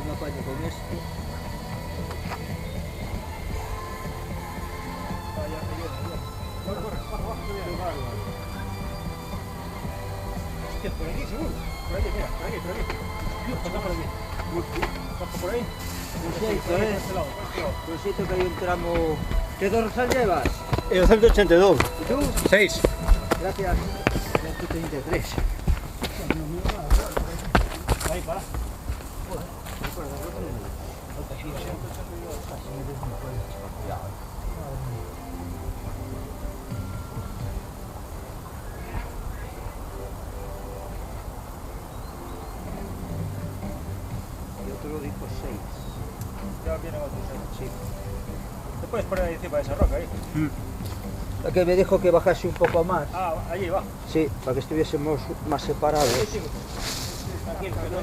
si me apaño con esto. Hostia, por aquí seguro. Por allí, mira, por aquí, por aquí. Pasa por aquí. Pasa por ahí. Pues siento que hay un tramo. ¿Qué dorsal llevas? El 182. ¿Y tú? 6. Gracias. 133. Ahí, para. Y otro dijo 6. Ya vienen otros. Sí. Te puedes poner ahí encima de esa roca ahí. La que me dijo que bajase un poco más. Ah, allí va. Sí, para que estuviésemos más separados. Tranquilo, que no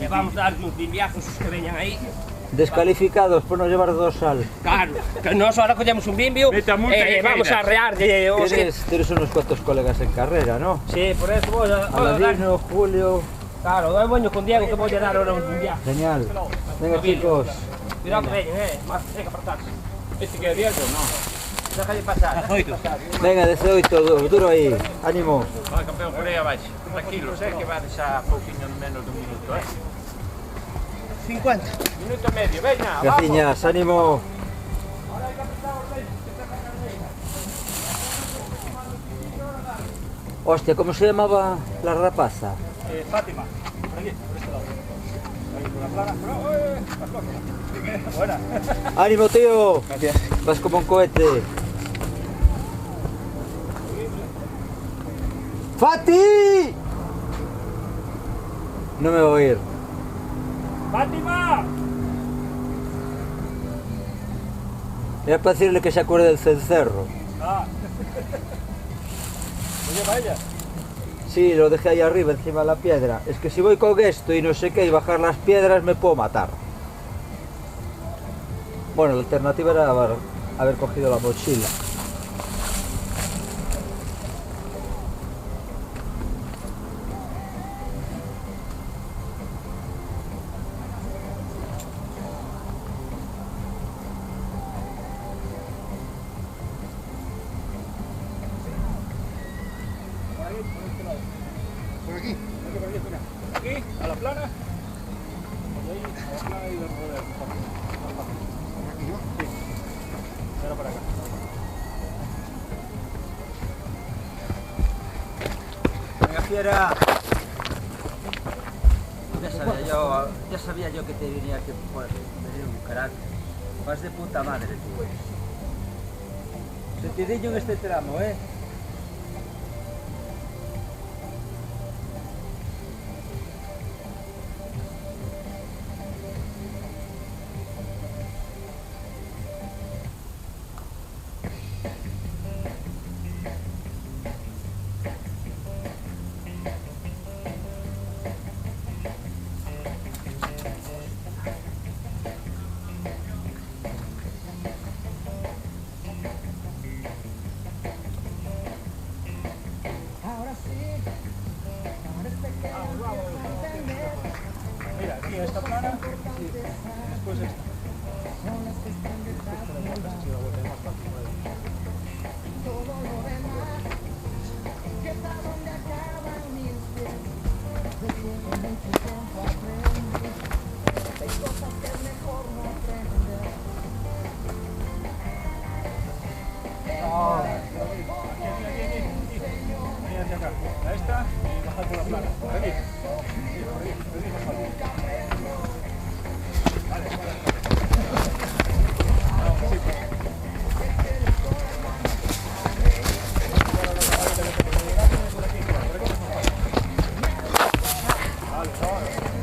Vamos a dar uns bimbiazos os que veñan aí. Descalificados por no llevar dorsal. Claro, que nós ahora collemos un bimbio Vete a multa que vamos a queiras. arrearlle os que... Tienes unos cuantos colegas en carrera, ¿no? Sí, por eso voy a dar... Aladino, Julio. Claro, doy boño con Diego que voy a dar ahora un bimbiazo. Genial. Venga, chicos. Cuidado que veñen, hay que apartarse. Este que es Diego, no. Déjale pasar, déjale pasar. Venga, 18, duro ahí. Ánimo. Vai, campeón, por aí abaixo. Tranquilo, sei que vades a pouquinho menos dun minuto, 50. Minuto e medio, veña, Graciñas, ánimo. Hostia, ¿cómo se llamaba la rapaza? Fátima. Por allí, por este lado. Ahí por la plana. Pero, buena. ¡Ánimo, tío! Gracias. Vas como un cohete. ¡Fati! No me voy a ir. ¡Fátima! Era para decirle que se acuerde del cencerro. Ah. ¿Lo lleva ella? Sí, lo dejé ahí arriba, encima de la piedra. Es que si voy con esto y no sé qué, y bajar las piedras, me puedo matar. Bueno, la alternativa era haber cogido la mochila. Por aquí. Por aquí, mira. Aquí, a la plana. Y ahí, a la plana y de rodeo. Por aquí, ¿no? Sí. Ahora para acá. Venga, fiera. Ya sabía yo que te venía que venir un crack. Vas de puta madre, tío. Sentidillo en este tramo, ¿eh? Mira, aquí en esta plana. Sí. Después esta. Aquí, acá. A esta y bajar por la plana. Por aquí. Sí, por aquí. Por aquí más fácil. Vale, sí, pues. Vale, ahora.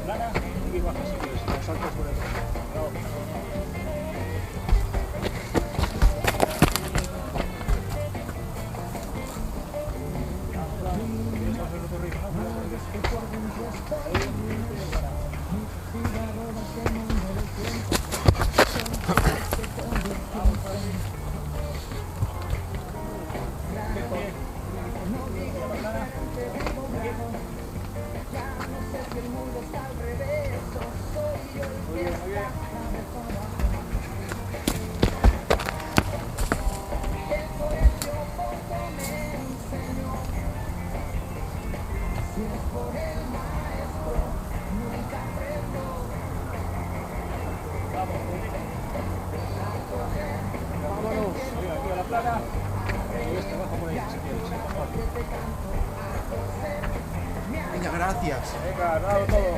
plana y baja si quieres, con saltos sobre el bravo. Venga, gracias. Venga, dado todo.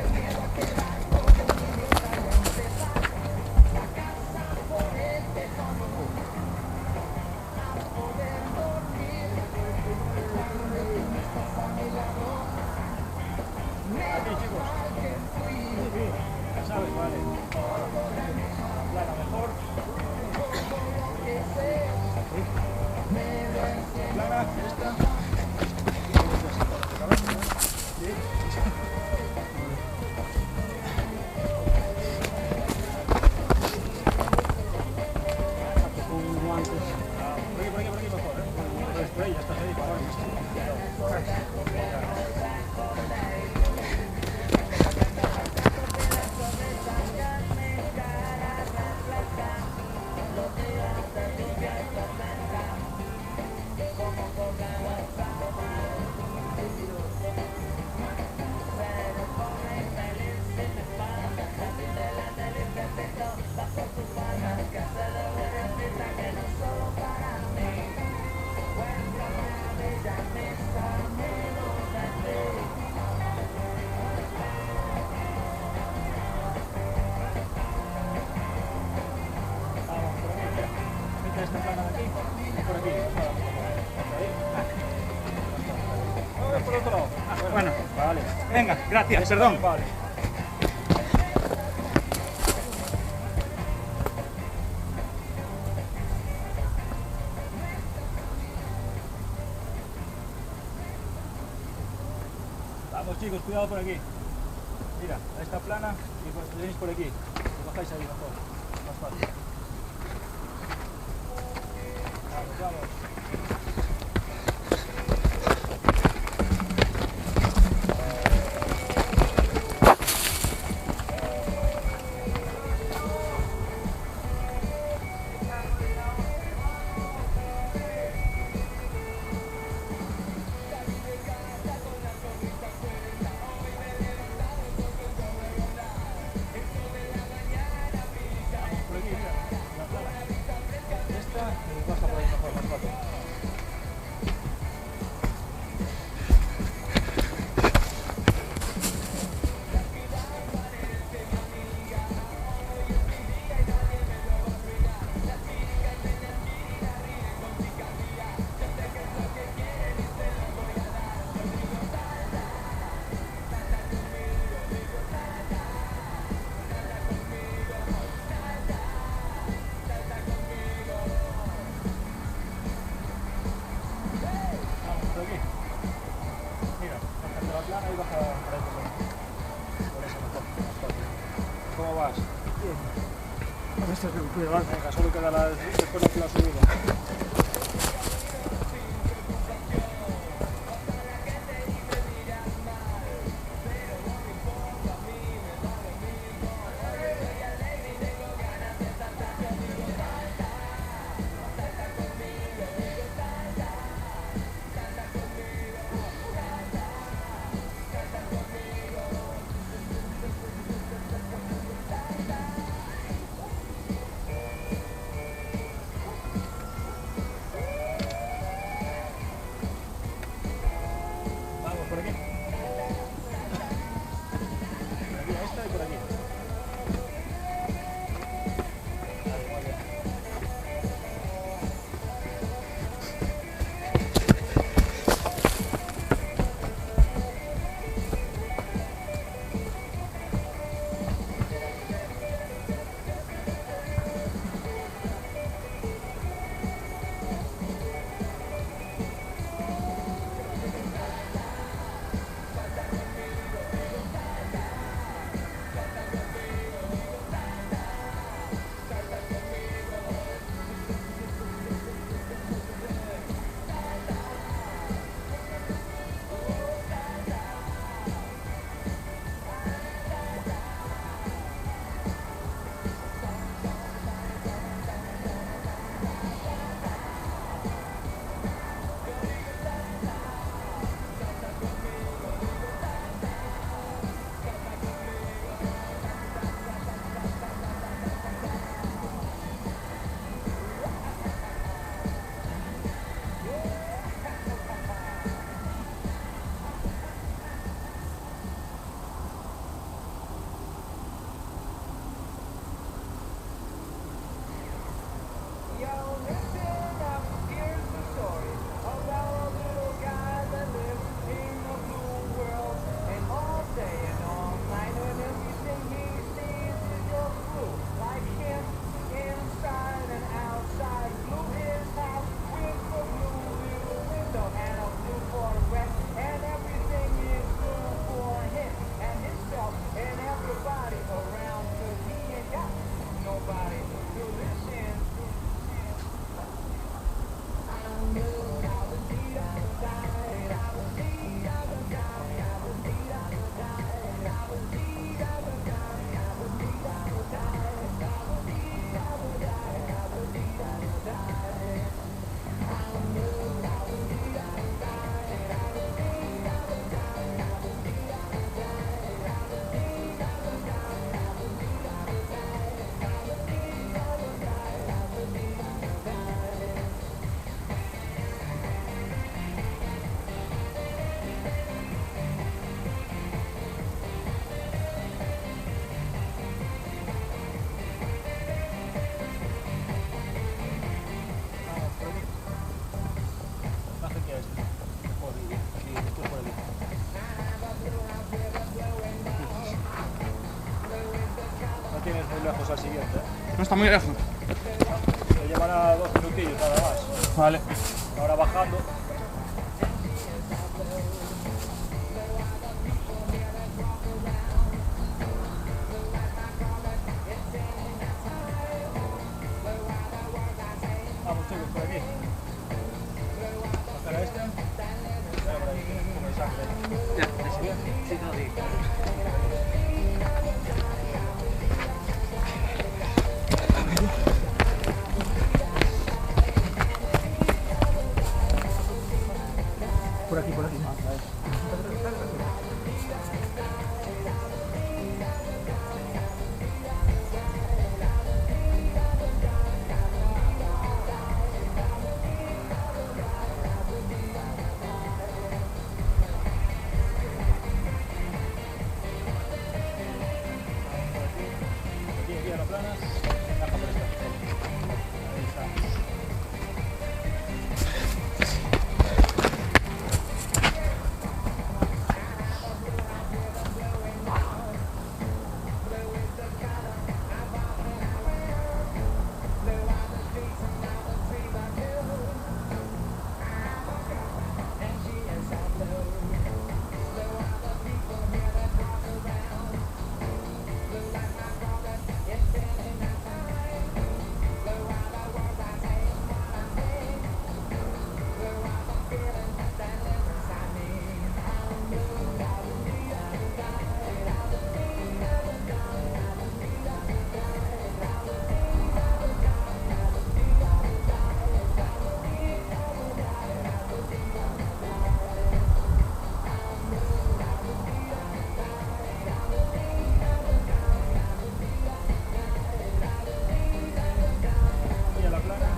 Aquí, chicos. Sí, ya sabes, vale. Plana mejor. Plana, esta. Por ahí, ya estás ahí, por ahí. Esta plana de aquí, por aquí. Por otro lado. Bueno, Vale. venga, gracias, perdón. Vale. Vamos chicos, cuidado por aquí. Mira, esta plana y pues tenéis por aquí. Os bajáis ahí mejor. Más fácil. Vamos, vamos. Por aquí, mira, la plana. Esta baja por ahí mejor, más fácil. Vamos, por aquí. Mira, baja de la plana y baja por ahí por esa mejor, más fácil. ¿Cómo vas? Venga, solo queda después la subida. muy lejos al siguiente. No está muy lejos. Se llevará 2 minutillos nada más. Vale. Ahora bajando. Vamos chicos, por aquí. Bajar a este. Espera por ahí, como el sangre. Sí, no, digo. Por aquí, por aquí. Aquí a la plana. Baja por esta. Ahí está. Aquí a la plana.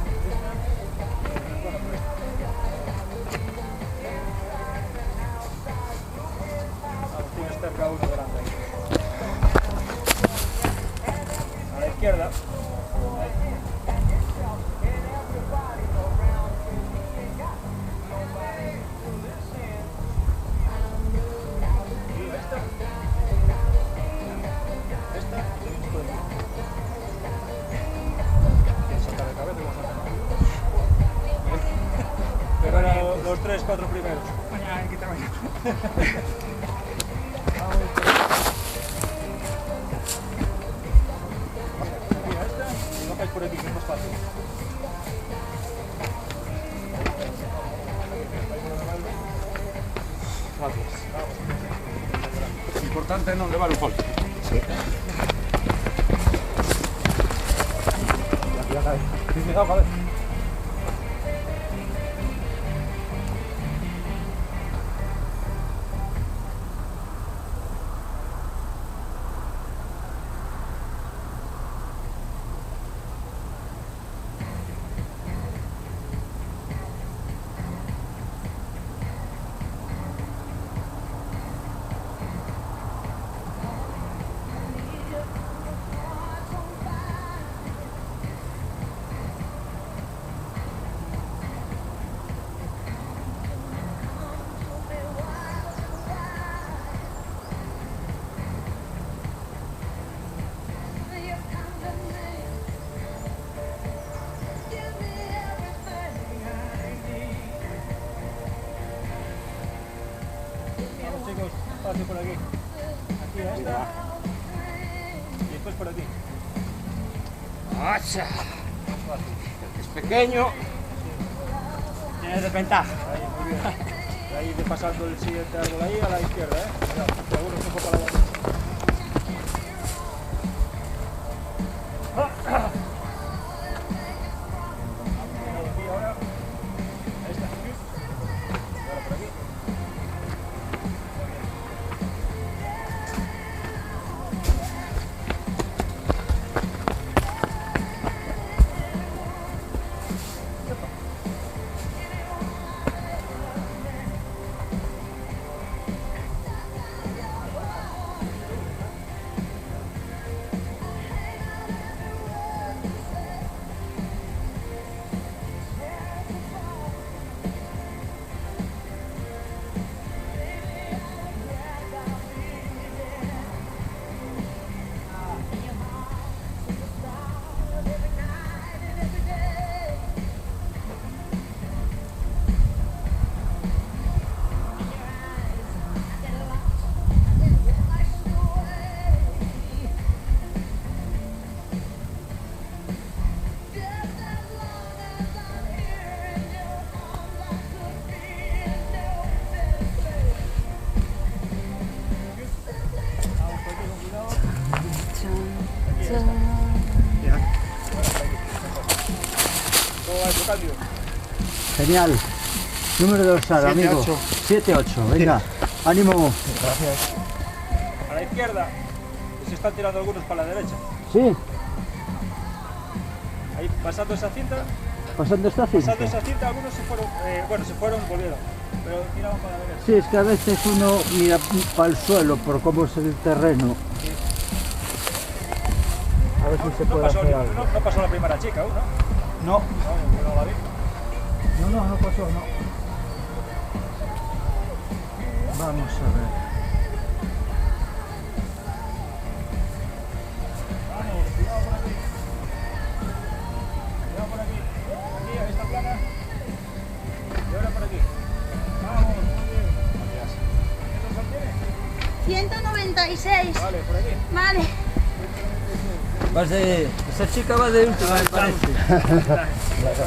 Vamos, tienes cerca uno grande ahí. A la izquierda. Ahí. Y esta. Esta y te vienes por aquí. Quieres saltar de cabeza y vamos a hacer. Pero ahora los 3-4 primeros. Mañana, ¿qué te vaya? Mira esta y bajáis por aquí, que es más fácil. Importante non levar un golpe. Cuidado, cabeza. Vamos chicos, espacio por aquí. Aquí a esta. Y después por aquí. ¡Acha! Fácil. Es pequeño. Tienes desventaja. Ahí, muy bien. Y ahí de pasando el siguiente árbol ahí a la izquierda, ¿eh? Cuidado, seguro que un poco a la derecha. Aquí ahora. Ahí está. Y ahora por aquí. ¿Cómo va el cambio? Genial. Número dorsal, amigo. 7-8. Venga, ánimo. A la izquierda. Y se están tirando algunos para la derecha. Sí, Ahí pasando esa cinta. pasando esta cinta. Pasando esa cinta, algunos se fueron, se fueron, volvieron. Pero tiraban para la derecha. Sí, es que a veces uno mira para el suelo por cómo es el terreno. A ver si se puede hacer algo. No pasó la primera chica aún, ¿no? No, No, no la vi. no pasó, no. Vamos a ver. Vamos, cuidado por aquí. Cuidado por aquí. Aquí, a esta plana. Y ahora por aquí. Vamos, muy bien. Gracias. ¿Qué dorsal tiene? 196. Vale, por aquí. Vale. Vas de... Esa chica va de última, me parece.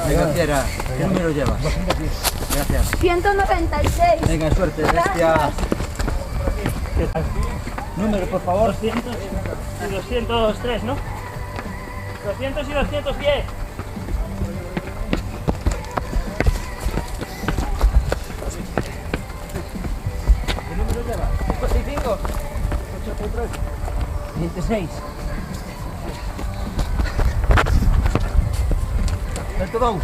Venga, Fiera, ¿qué número llevas? Gracias. 196. Venga, suerte, bestia. Número, por favor. 200 y 203, ¿no? 200 y 210. ¿Qué número lleva? 55. 83. 26. ¿Cuánto vamos?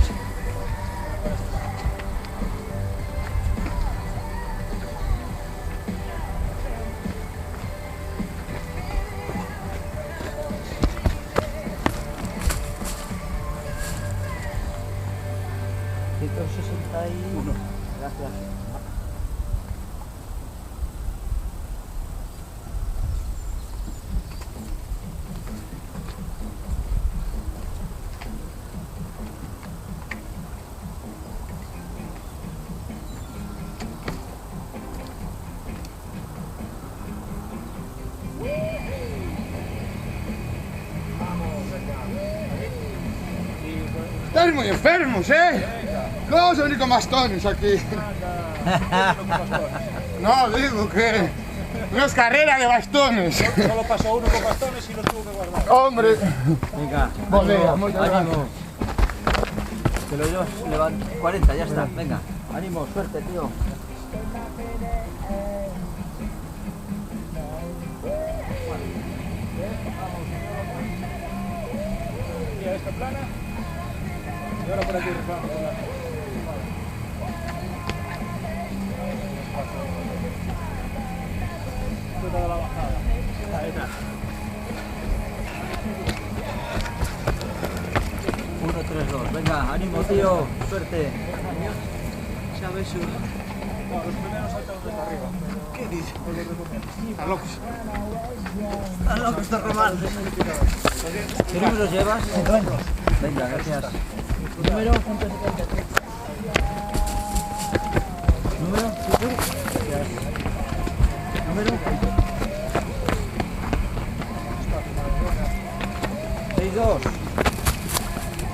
Gracias. Estáis muy enfermos, ¿eh? ¿Cómo vamos a venir con bastones aquí? No, digo que no es carrera de bastones. Solo pasó uno con bastones y los tuvo que guardar. Hombre, Venga, Volea, ánimo, muchas ánimo. Que lo llevas, 40, ya está, venga. Ánimo, suerte, tío. Aquí a esta plana. Y ahora por aquí, Rafa. Toda la bajada. Ahí está. 1, 3, 2. Venga, ánimo, tío. Suerte. No, los primeros saltan desde arriba. ¿qué dices? Están locos. ¿Qué números llevas? Venga, gracias. ¿Número? ¿Número? Gracias. ¿Número? 62.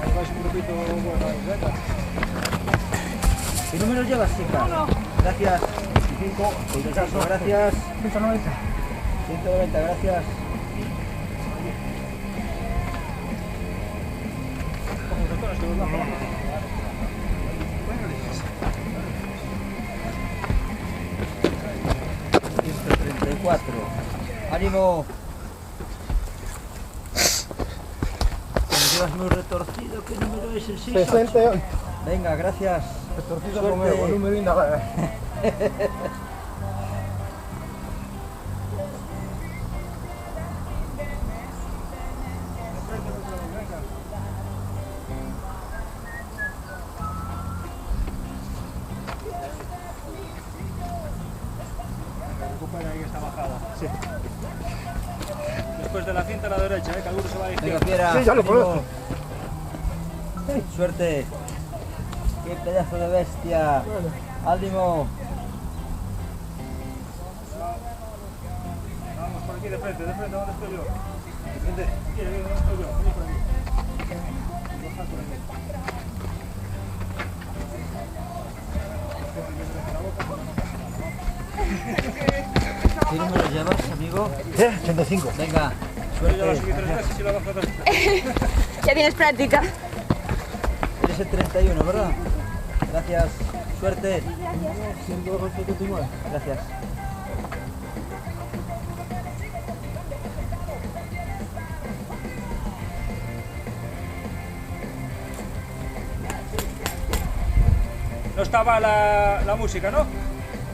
Ahí vais un grupito bueno, venga. ¿Qué números llevas, chica? Gracias. 5. Gracias. 190. 190, gracias. Como los botones que los bajo. 34. Ánimo. Como llevas muy retorcido, ¿qué número es el 6? 68. Venga, gracias. Retorcido Suerte. con el volumen indagar. Recupera ahí esta bajada. Sí. Después de la cinta a la derecha, que alguno se va a la Venga, izquierda. Fiera. Sí, ya lo ánimo. conozco. Suerte. Qué pedazo de bestia. Ánimo. Vamos por aquí de frente, ¿dónde estoy yo? De frente. Aquí, ¿dónde estoy yo? Vení por aquí. Baja por aquí. ¿Qué número llevas, amigo? 85. Venga, Yo ya la subí 3 veces y la bajo 2. Ya tienes práctica. Eres el 31, ¿verdad? Gracias. Suerte. Gracias. No estaba la música, ¿no?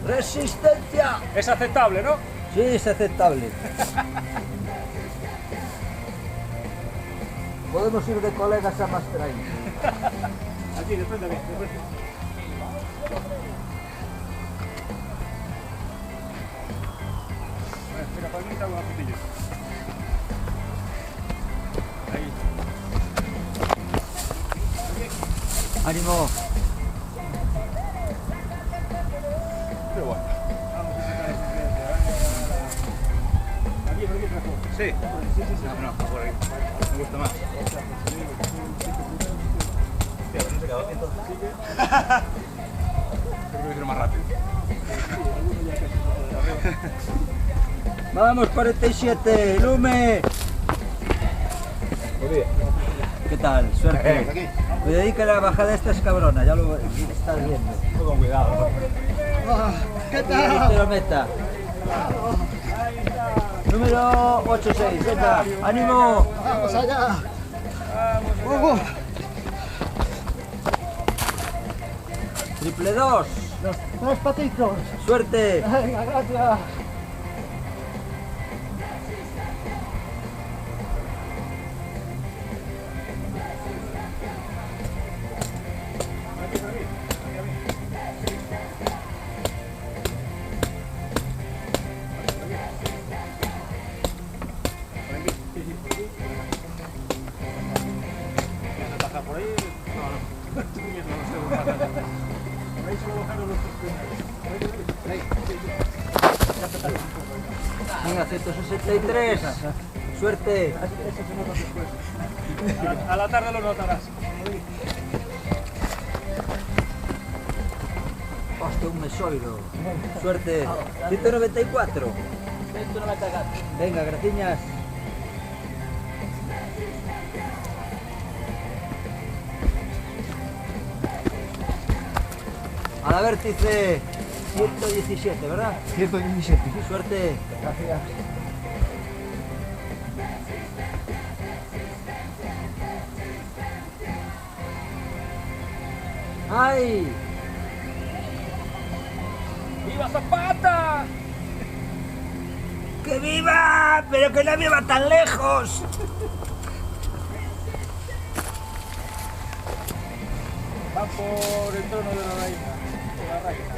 ¡Resistencia! Es aceptable, ¿no? Sí, es aceptable. Podemos ir de colegas a más train. Aquí, de frente, de frente. Mira, para mí está una putilla. Ahí. ¡Ánimo! Qué bueno. Vamos a sacar la aquí, por aquí, mejor. Sí. Sí. No, por ahí. Me gusta más. Tío, no se quedó aquí entonces. Creo que ir más rápido. Vamos, 47, Lume. ¿Qué tal? Suerte. Aquí. Cuidado que la bajada esta es cabrona, ya lo estás viendo. Con cuidado. Cuidadito la meta. Número 86, venga, ánimo. Vamos allá. Triple 2, Los 3 patitos. suerte. Venga, gracias. Por ahí, no. Estoy viendo, no sé, por ahí solo bajaron los Venga, 163, suerte. A la tarde lo notarás. Hostia, un mesoiro. Suerte. 194. Venga, graciñas. A la vértice 117, ¿verdad? 117. Suerte. Gracias. ¡Ay! ¡Viva Zapata! ¡Que viva! ¡Pero que no viva tan lejos! Va por el trono de la reina. De la reina.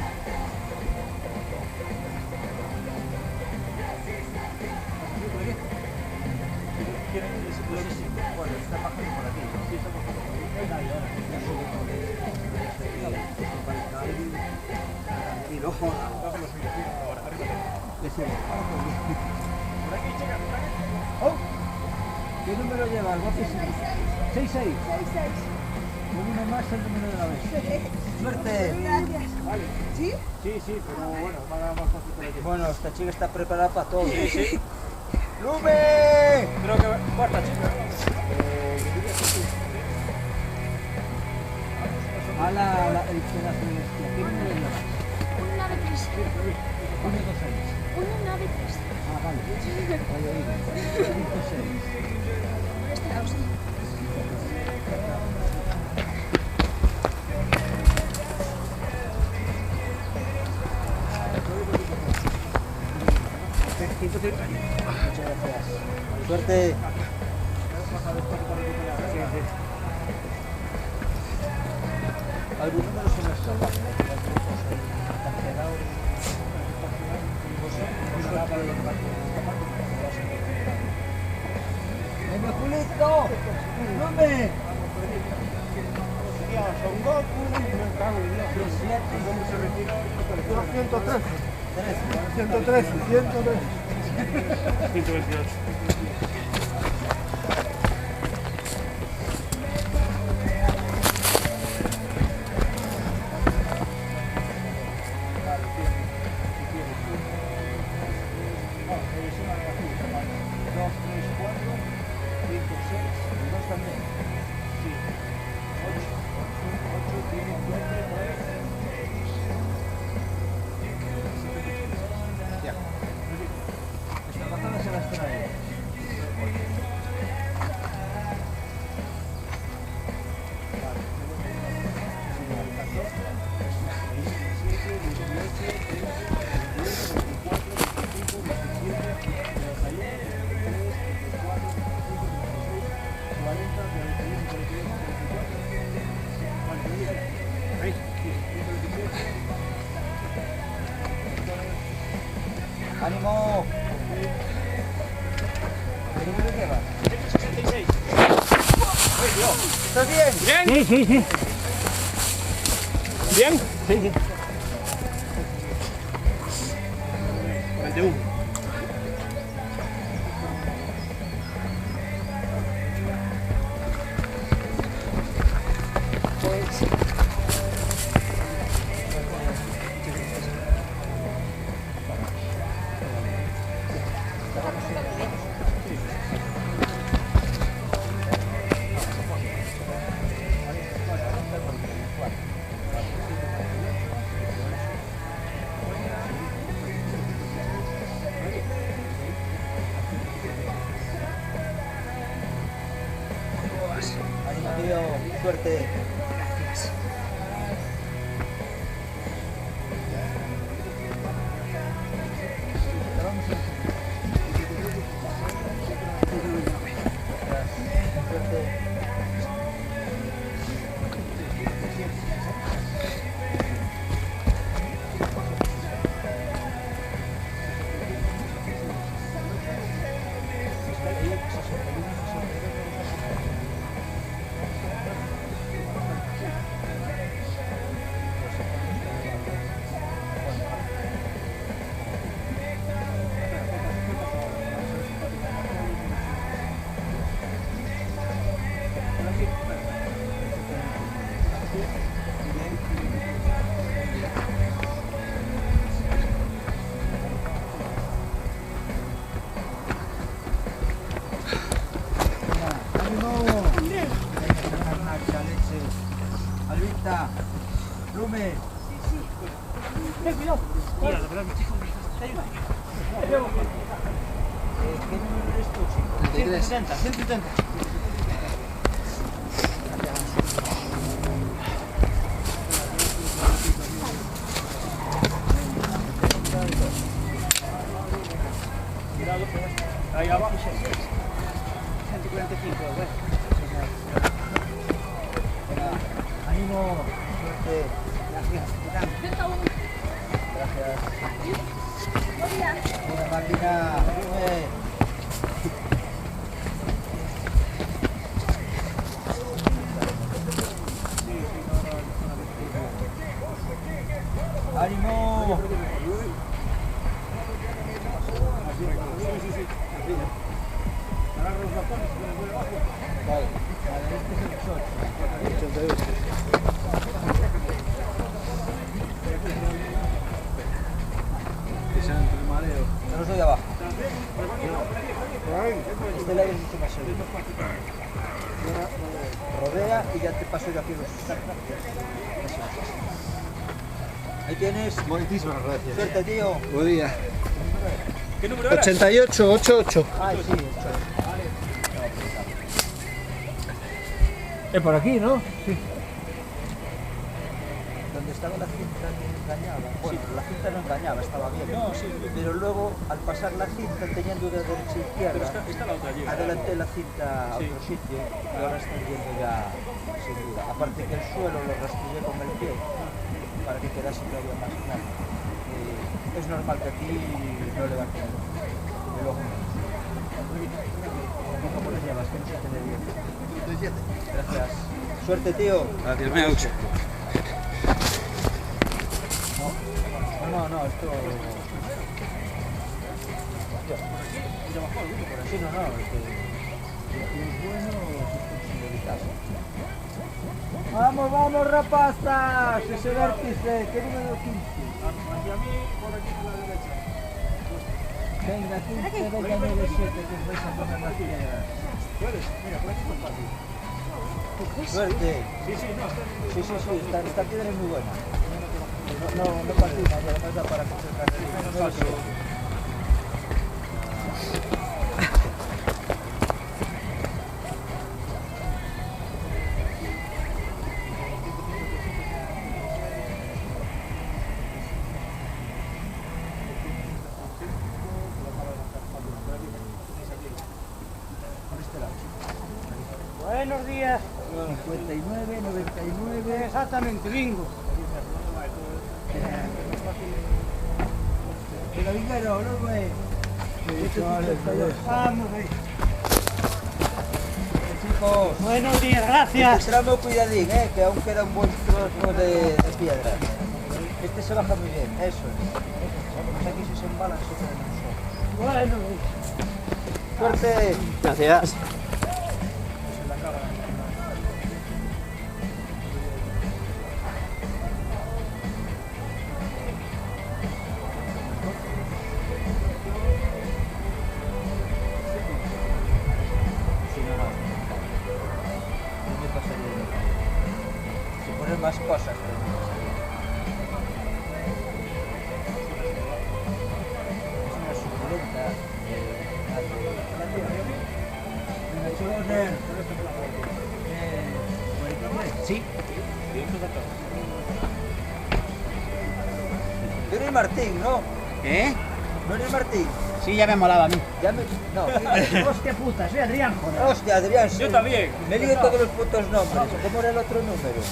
Bueno, está bajando por aquí. Sí, está bajando por aquí. No hay nadie ahora. Y no jodas. Bajo los videos ahora. Arriba. Por aquí, chica. Por aquí. ¿Qué número llevas? Guapísimo. 66. Uno más el número de la vez. Suerte. Sí, pero bueno, va a dar más fácil por aquí. Bueno, esta chica está preparada para todo. Sí, sí. ¡Lume! Creo que cuarta chica. A el pedazo de bestia. ¿Qué número llevas? Una nave 3. 126. Una nave 3. Ah, vale. Vaya, digo. 106. Por este lado, sí. Suerte. ¿Algún número se me escapa? ¡Venga, Julito! ¡Lume! Son Goku, me cago en Dios. 113. 113. 128. Esta patada se las trae. ¡Ánimo! ¿Qué número llevas? 166. ¿Estás bien? ¿Bien? Sí, sí, sí. ¿Bien? Sí, sí. 41. ¡Ánimo, tío! ¡Suerte! Alvita, Lume. Cuidado. Mira, de verdad, ¿Qué número eres tú? 170, 170. Ahí abajo. 145, bueno. Venga, ánimo, suerte. Gracias. Buena máquina, Lume. ¡Ánimo! Vale, este es el 18. Yo no soy de abajo. Este lado es mucho más seguro. Rodea y ya te paso yo aquí los. Ahí tienes. Muchísimas gracias. Suerte, tío. Buen día. ¿Qué número era? 88, 88. Ay, sí, Es por aquí, ¿no? Sí. donde estaba la cinta que engañaba. Bueno, la cinta no engañaba, estaba bien. No, sí. Pero luego, al pasar la cinta, teniendo de derecha a izquierda, Está la otra allí. adelanté la cinta a Sí. otro sitio y ahora están yendo ya sin duda. Aparte que el suelo lo rastrillé con el pie para que quedase todavía más plano. Es normal que aquí no levante el ojo. ¿Cómo lo llevas? Que no se te ve bien. 37. Gracias. Suerte, tío. Gracias, Meuch. No, esto... Sí, no, es que... es bueno, es evitar. Vamos, rapazas, ese vértice, ¿qué número 15? Hacia mí, por aquí a la derecha. Venga, 15, venga, 9, 7, que os vais a poner las piedras. ¿Puedes? Mira, por aquí es más fácil. Suerte. Sí, sí, no, Sí, esta piedra es muy buena. No patina, y además da para coger carrerilla. No lo creo. Por este lado. Buenos días. 59, 99. Exactamente, bingo. Pero dinero, no me... Vamos ahí. Chicos, Buenos días, gracias. tramo cuidadín, que aún queda un buen trozo de piedra. Este se baja muy bien, eso es. Pues aquí si se embalan se quedan en un solo. Buenos días. Suerte. Gracias. Si no, no. No me pasaría de nada. Si ponen más cosas, pero no me pasaría. Es una suculenta. Sí. Tú eres Martín, ¿no? ¿Eh? ¿No eres Martín? Sí, ya me molaba a mí. Ya me... No. Hostia puta, soy Adrián, joder. Hostia, Adrián. Yo también. Me lío todos los putos nombres. ¿Cómo era el otro número?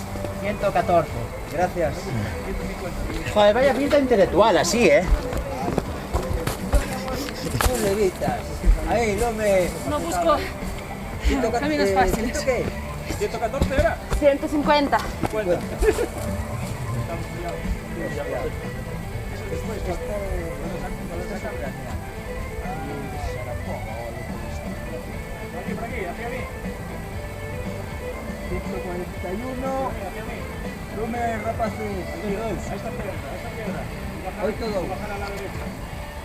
114. Gracias. Joder, vaya pinta intelectual así, ¿eh? Tú levitas. Ahí, no me... No busco 114, caminos fáciles. ¿esto qué? 114 era. 150. 50. Después esta es Ucrania. Y Sarapova o algo por el estilo. Por aquí, hacia mí. 141. Hacia mí. Lume, rapaces. A esta piedra. Hoy todo. Bajar a la derecha.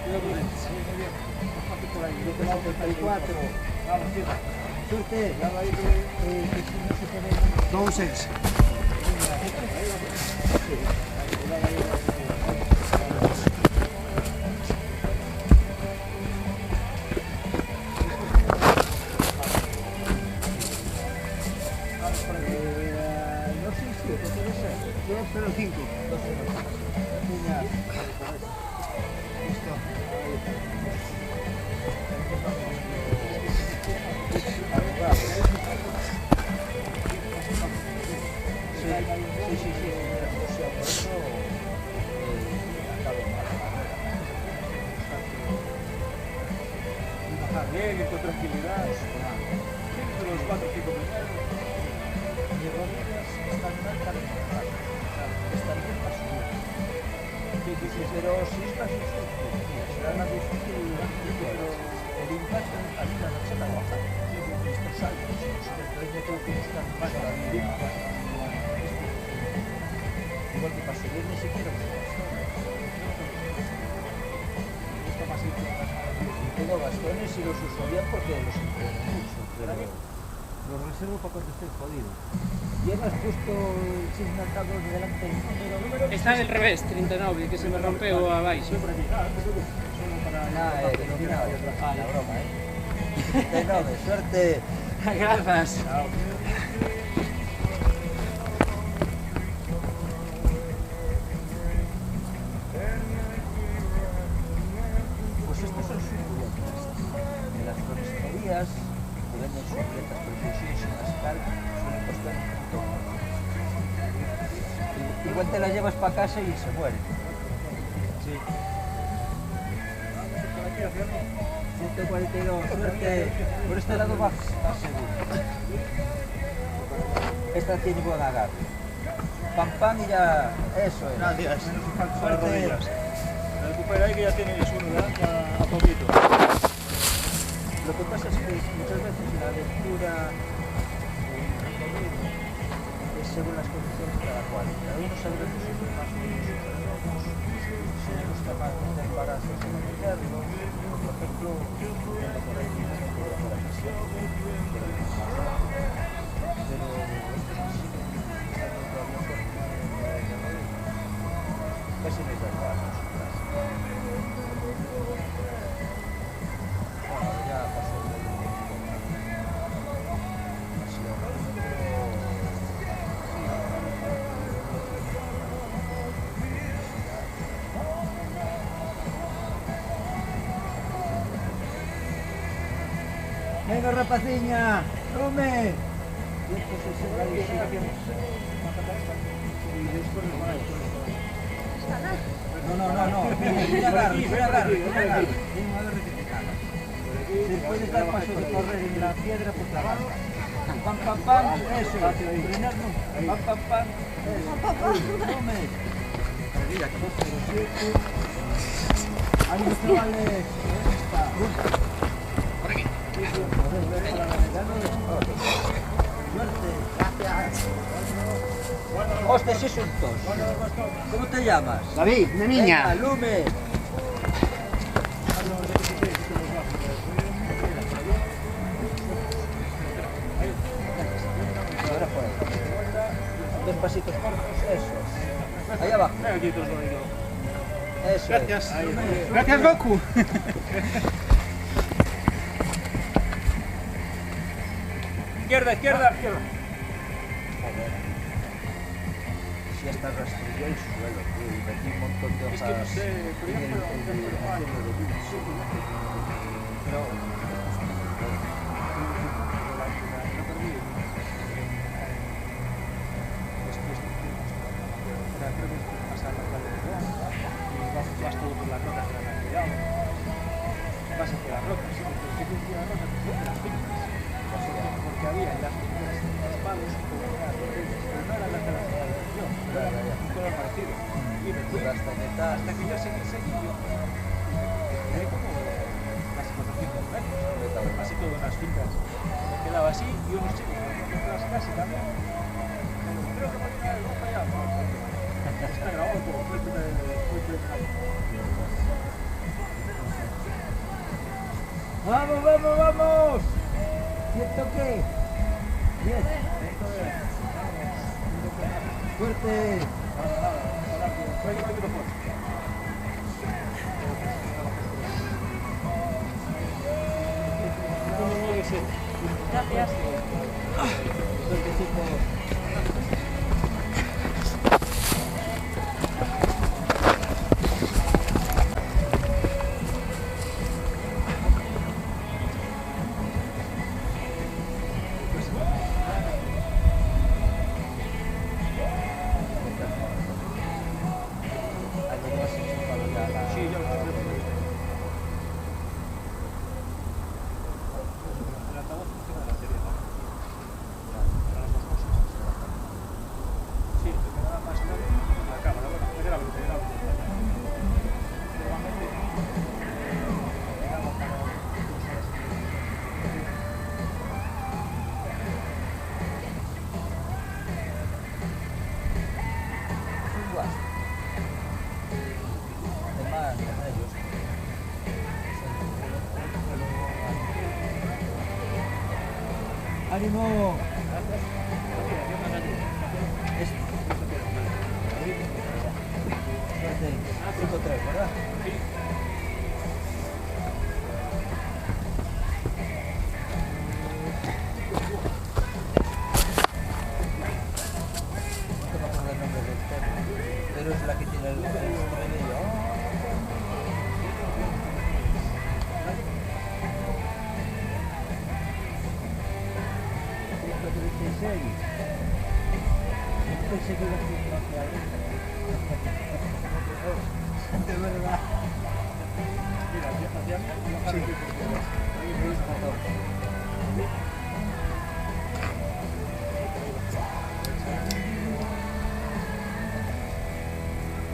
Cuidado con él. Sí, muy bien. Más fácil por ahí. 144. Vamos, tierra. Suerte. Ya va a ir. Que si no se puede... Entonces, No sé si puede ser. 205. Venga. Sí. O sea, por eso acabo mal. Bajar bien y con tranquilidad. Siempre los 4 o 5 primeros. Mis rodillas están mal para empujar. Están bien para subir. Pero si es más difícil, será más difícil, pero el impacto a mí la noche la baja. Estos saltos, entonces yo tengo que buscar más todavía. Igual que para subir ni siquiera me bastón. Tengo bastones y los uso bien porque los entreno mucho, pero los reservo para cuando estoy jodido. Llevas justo el signo al cabo de delante del número. Está al revés, 39, que se me rompeu abaixo. Nada, iluminado. La broma, 39, suerte. Grazas. Pues estos son suculentas. De las floristerías que venden suculentas preciosas sin mascar suelen costar un montón. Igual te las llevas para casa y se mueren. Sí. 142, suerte. Por este lado vas seguro. Esta tiene buen agarre. Pam y ya. Eso es. Gracias. Para las rodillas. Recupera ahí que ya tienes uno, ¿verdad? A poquito. Lo que pasa es que muchas veces la lectura es según las condiciones de cada cual. Cada uno sabe que sus pasos y sus si le gusta más meter parazos que no meterlos. rapaciña! ¡Lume! No. Mira, agarre. Si puedes dar paso de correr en la piedra, pues la agarra. Pam, eso. Frenar no. Pam, eso. Lume. ¡Ánimo, chavales! Por aquí. Suerte. Gracias. Hostia, sí son todos. ¿Cómo te llamas? David, mi niña. Venga, Lume. Ahora por ahí. Dos pasitos cortos, eso. Ahí abajo. Eso. Gracias. Es. Gracias, Goku. Izquierda. Si hasta rastrilló el suelo, tío, y metí un montón de hojas. Es que no sé, pero en el yo Pero... vas todo por las rocas de la Navidad. Vas hacia las rocas, sí, porque ¿qué decía las rocas? Las fincas. Porque había las fincas, los palos, pero no eran las de la civilización, era un color parecido. Y me fui hasta que yo seguí yo. Era como casi 400 metros, así todo en las fincas. Me quedaba así y unos chicos en las casas también. Creo que me iba a ir para allá. Está grabado como fue el primer ¡Vamos! ¿Cierto qué? 10. ¡Fuerte! Gracias. Suertecito. ¡Ánimo! Suerte. 5-3, ¿verdad? Sí. No me acuerdo el nombre del tema, pero es la que tiene el estrella. Pensé que iba a ser de verdad. Mira, hacia mí y bajar aquí.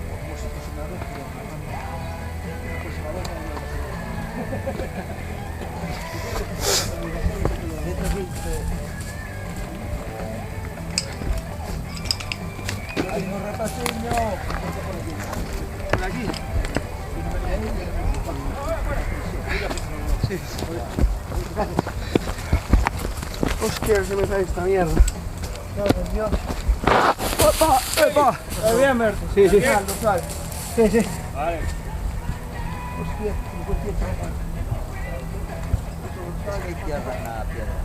Como si fuese una vez, pero la próxima vez no lo ¡Ánimo, rapaciño! Por aquí. Sí. Hostia, se me sale esta mierda. ¡Dios mío! ¡Epa! ¡Epa! ¿Está bien, Berto? Sí, sí. Sal. Sí. Vale. Hostia, hay tierra en la piedra.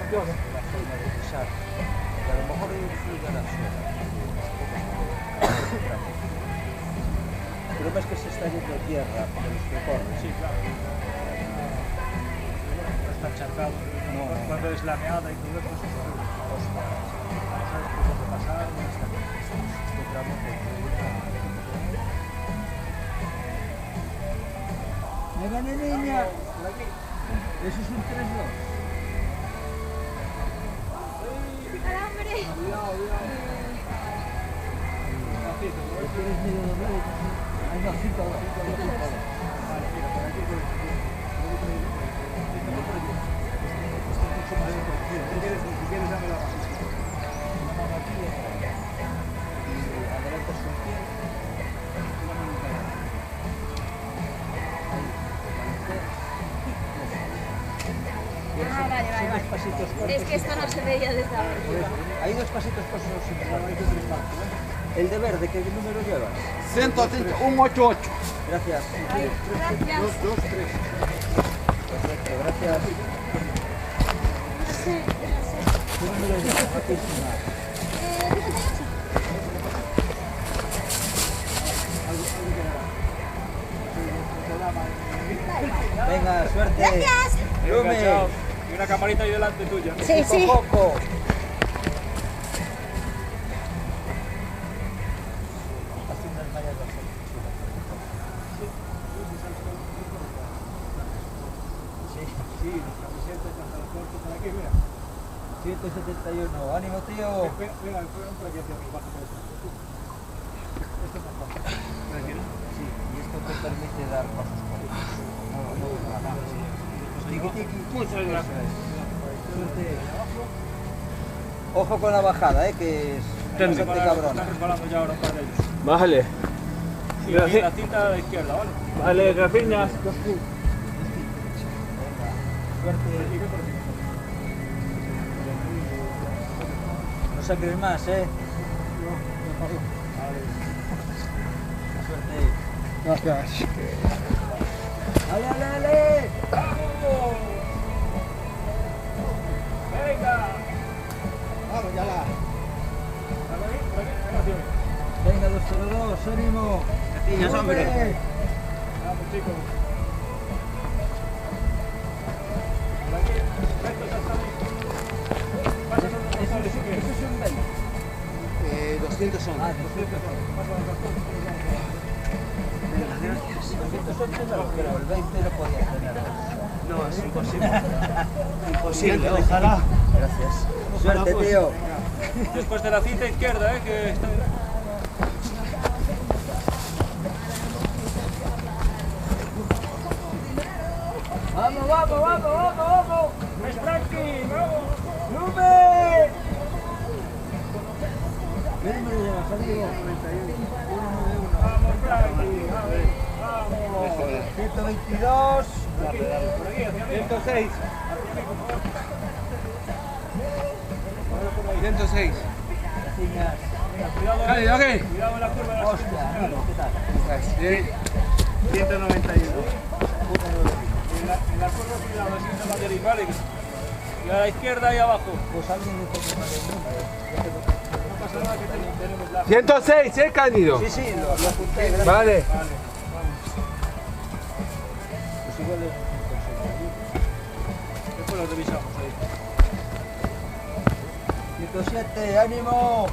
La forma de pisar. Y a lo mejor influye la suela. El problema es que se está yendo tierra de los que corren. Sí, claro. está encharcado. Cuando es lameada y todo eso, es horrible. No sabes por dónde pasar, no está. Este tramo ¡Me gané, niña! Eso es un 3-2. ¡Calambre! ¿Quieres medio doble? Ahí no, 5 ahora. Si quieres, dame la mano. Una mano aquí y otra allá. Y adelantas un pie. Una mano en cada lado. Ah, vale, Son dos vale. pasitos cortos. Es que esto no se veía desde arriba. Hay dos pasitos cortos sin El de verde, ¿qué número llevas? 188. Gracias. Ay, gracias. 2, 3. Perfecto, gracias. Sí, ¿Qué número llevas? Aquí encima. 58. Venga, suerte. Gracias. Lume. Chao. Y una camarita ahí delante tuya. Sí, sí. Coco. Hace unas mallas bastante chulas. Sí, las camisetas, las cortos, por aquí, mira. 171. ¡Ánimo, tío! Venga, por aquí hacia abajo. Esto es más fácil. Sí, y esto te permite dar pasos cortos. No, nada. Tiki, tiki. Muchas gracias. Suerte. Ojo con la bajada, que es bastante cabrona. Están resbalando ya ahora un par de ellos. Bájale. Y la cinta a la izquierda, ¿vale? Vale, gracias. Venga, suerte. No sangres más, Suerte. Gracias. ¡Ale, ale, ale! ¡Venga! Vamos, ya la. Venga, 202, ánimo. Gracias, hombre. Vamos, chicos. Por aquí, rectos hasta ahí. Eso es un 20. 200 son. Ah, 200. Pero el 20 no podía tener. No, es imposible. Imposible, Ojalá. Gracias. Suerte, tío. Después de la cinta izquierda, que está... ¡Vamos, vamos, vamos, vamos, vamos! ¡Es tranqui! ¡Vamos! ¡Lume! ¿Qué número llevas, amigo? 'Vamos, Frankie! ¡Vamos! 122. Por aquí, hacia mí. 106. 106. Gracias. Venga, cuidado, Dale, ok. cuidado en la curva de la Hostia, amigo, ¿qué tal? Bien. 191. En la curva, cuidado, así se va a adherir, ¿vale? Y a la izquierda y abajo. Pues alguien le confirma el número. No pasa nada que tenemos la... 106, Cándido. Sí, sí, lo apunté, gracias. Vale. Vale, Pues igual es vamos. Después lo revisamos ahí. 107, ánimo.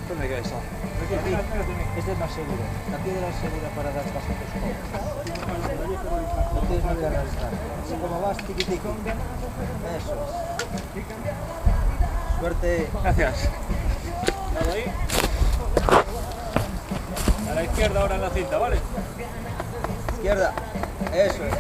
¿Dónde queda eso? Aquí, este es más seguro. La piedra es segura para dar pasos cortos. No tienes nada que arrastrar. Así como vas, tiqui tiqui. Eso es. Suerte. Gracias. Cuidado ahí. A la izquierda ahora en la cinta, ¿vale? Izquierda. Eso es.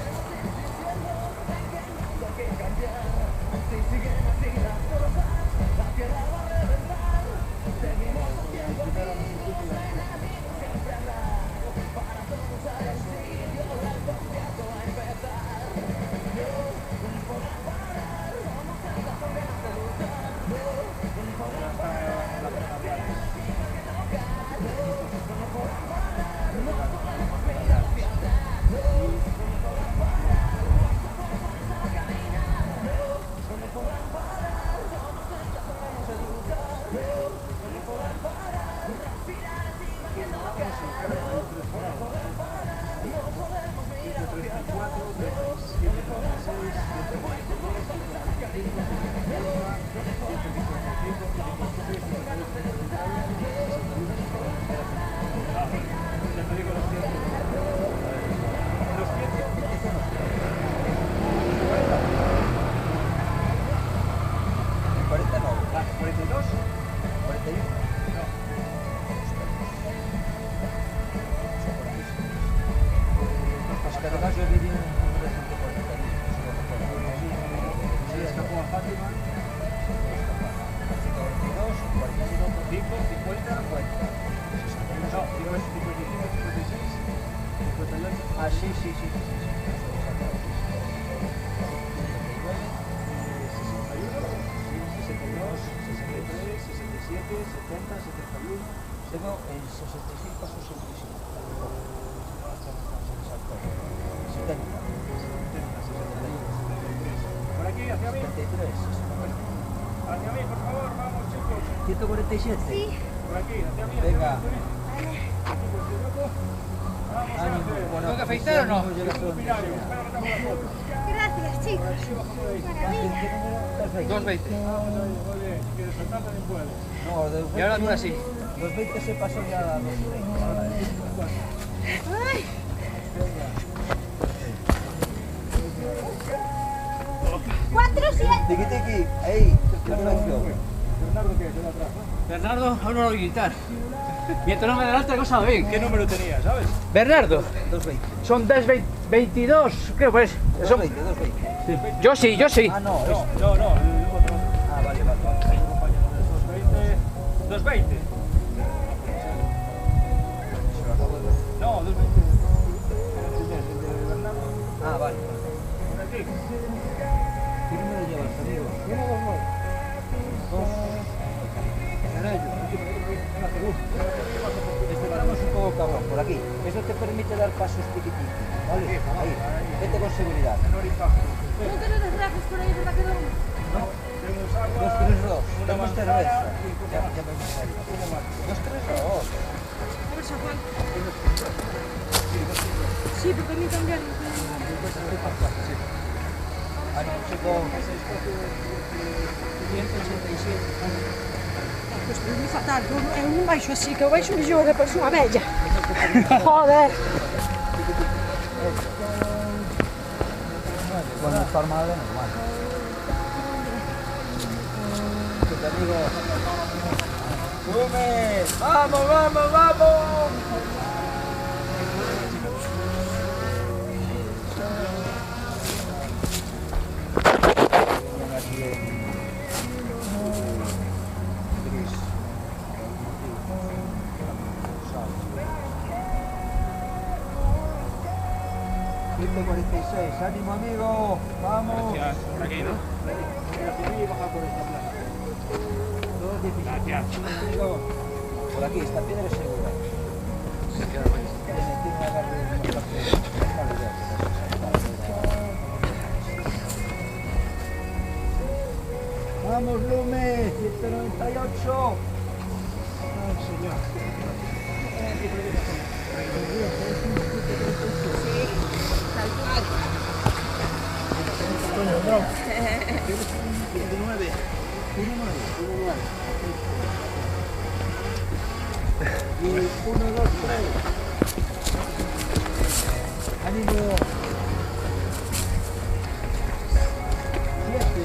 Ah, sí, sí, sí. 67, 70, 71. Tengo el 65 o 65. 70. Por aquí, hacia mí. 73. Hacia mí, por favor, vamos chicos. 147. Sí. Por aquí, hacia mí. Venga. Vale. Vamos, Ánimo. Bueno, ¿Tengo que afeitar o no? llega todo en Espera que persona. te hago la foto. Gracias, chicos. Maravilla. ¿Qué número? Perfecto. 220. Vamos ahí, muy bien. Si quieres saltar también puedes. No, de Y ahora dura así. 220 se pasó ya a 230. Ahora es 4. Ay, Venga. 4, 7. Tiki tiki. Ahí. Perfecto. Bernardo, ¿qué? ¿De atrás? Bernardo, aún no lo voy a quitar. Mientras no me adelante, la cosa va bien. ¿Qué número tenía, sabes? Bernardo, 220. son 22, ¿qué pues? Son... 220, 220. Yo sí, yo sí. Ah, no, es... No, el otro. Ah, vale, vale, vale. Hay un compañero de 220. 220. Se lo acabo de ver. No, 220. El de Bernardo. Ah, vale. Por aquí. ¿Qué número llevas, amigo? 129. Este tramo es un poco cabrón, por aquí. Eso te permite dar pasos tiquititos, ¿vale? Ahí. Vete con seguridad. Menor impacto. ¿No tenés los brazos por ahí de Macedón? No, tenemos agua. 232. Una Tenemos manzana cerveza. y poco Ya, más. ya me gusta ahí. Poco más. 232. A ver, San Juan. Sí, porque a mí también. Ánimo, chico. 587. Pues muy fatal, eu non baixo así, que eu baixo mellor que parece unha bella. Joder. Bueno, está armado de normal. Tu amigo. ¡Sume! ¡Vamos, vamos, vamos! Gris. 146, ánimo amigo, vamos. Gracias. Por aquí, ¿no? Y baja por esta plaza. 217. Gracias. Amigo, por aquí, esta piedra es segura. Tiene una agarre de una parte. Vale, ya. Vamos, Lume, 198. Ay, señor. Tal cual. 19. Y 1, 2, 3. Ánimo. 7.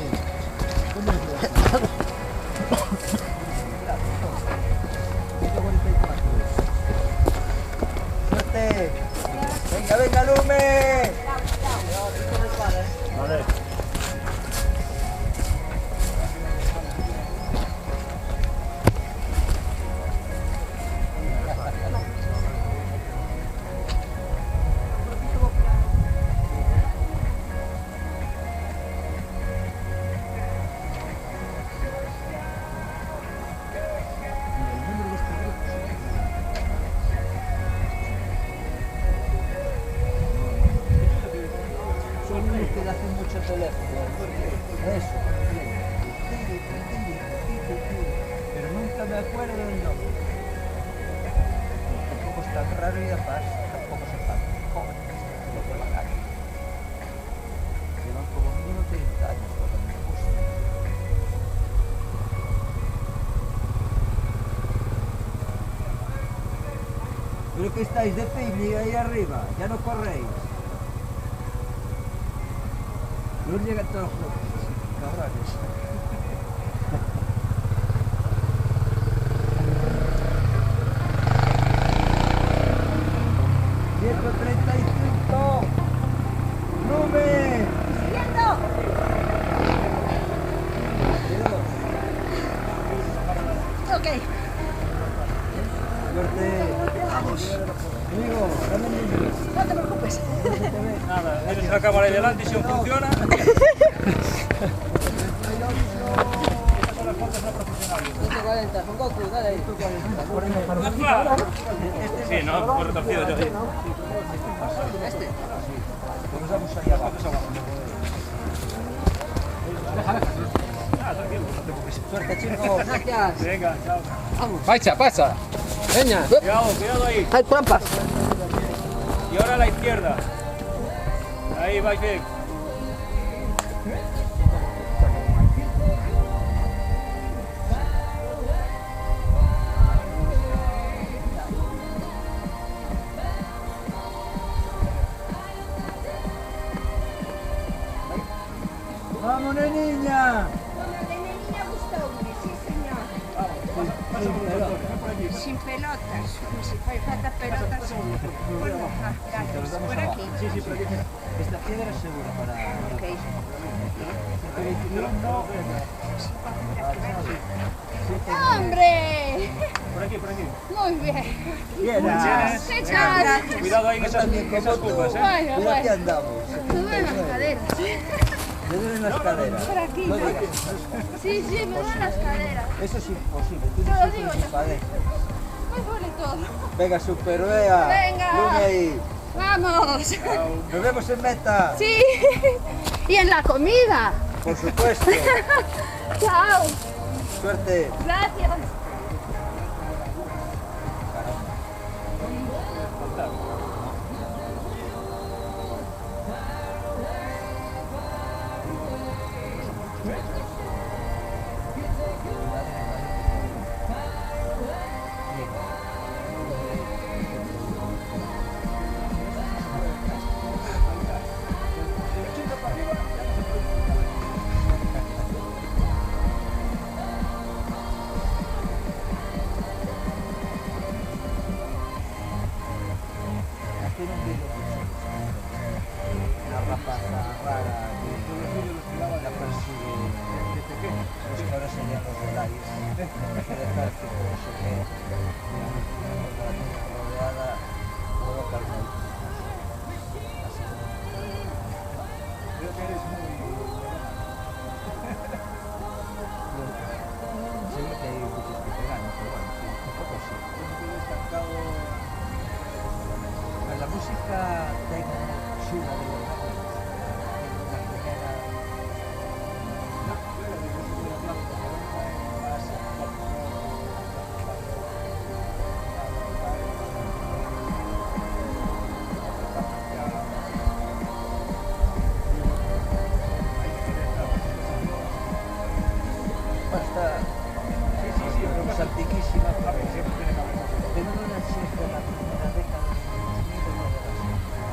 ¿Cómo es? 144. Suerte. Venga, venga, Lume. Vale. Son unos que hacen mucho teléfono. Eso. Pero nunca me acuerdo del nombre. Tampoco es tan raro y además tampoco son tan jóvenes. Lo que van a hacer. Llevan como mínimo 30 años tocando música. Pero que estáis de picnic ahí arriba, ya no corréis. No llegan todos juntos, cabrones. ¡135! ¡Nube! Siguiendo. delante si no funciona. Estas son las fotos no profesionales. 140, con Goku, dale ahí. Sí, no, por retorcido yo. Este. Nos vamos ahí abajo. Suerte, chicos. Gracias. Venga, chao. Pasa, pasa. Venga. Cuidado ahí. Hay trampas. Y ahora a la izquierda. Ahí vais bien. Vamos, niña. Sin pelotas, si fai falta pelotas. Bueno, gracias. Por aquí. Sí, sí, por aquí. Esta piedra es segura para... Ok. ¡Hombre! Por aquí, por aquí. Muy bien. ¿Qué Tienes. tal? Cuidado ahí en esas curvas, Bueno, Mira que bueno. andamos. Me duelen las caderas. Me duelen las caderas. Por aquí. No digas. Sí, sí, me duelen las caderas. Eso es imposible. Tú Te no lo sufres digo ni yo. padeces. Me duele todo. Venga, supervea. Venga. Lume ahí. Vamos. Nos vemos en meta. Sí. Y en la comida. Por supuesto. Chao. Suerte. Gracias. Aquí no quiero una rapaza rara que la persigue. Los que ahora serían los horarios. El ejército, no sé qué. Rodeada, provoca el mal. Creo que eres muy... Seguro que hay muchos que pegan, pero bueno, sí, un poco sí. estancado. Pero la música tengo chula de verdad. Tengo una primera... Bueno, está... saltiquísima. Pero no la siempre la primera década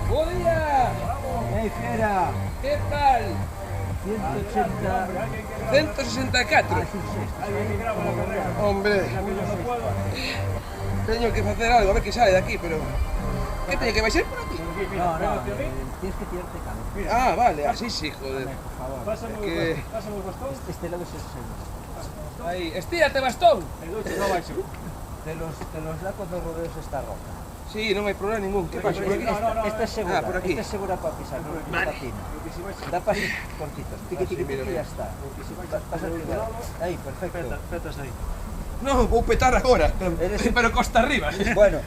de ¡Buen día! ¡Hey, fiera! ¿Qué tal? 180... 164. Ah, sí, sí. Hombre, teño que hacer algo, a ver qué sale de aquí, pero... ¿Qué teño que vais a ir por aquí? No, tienes que tirarte cabeza. Ah, vale, así sí, joder. Por favor. Pásame Que- el bastón. Este lado es el segundo. Ahí, estírate, bastón. El ducho no vais. Te los da cuando rodeos esta roca. Sí, no hay problema ningún. ¿Qué pasa por aquí? Esta es segura. Ah, por aquí. Esta es segura para pisar, no Vale. patina. Da pasos cortitos. Tiqui, tiqui, tiqui, y ya está. Pasa el cuidado. Ahí, perfecto. Petas ahí. No, vou petar agora, Eres- pero costa arriba. Bueno,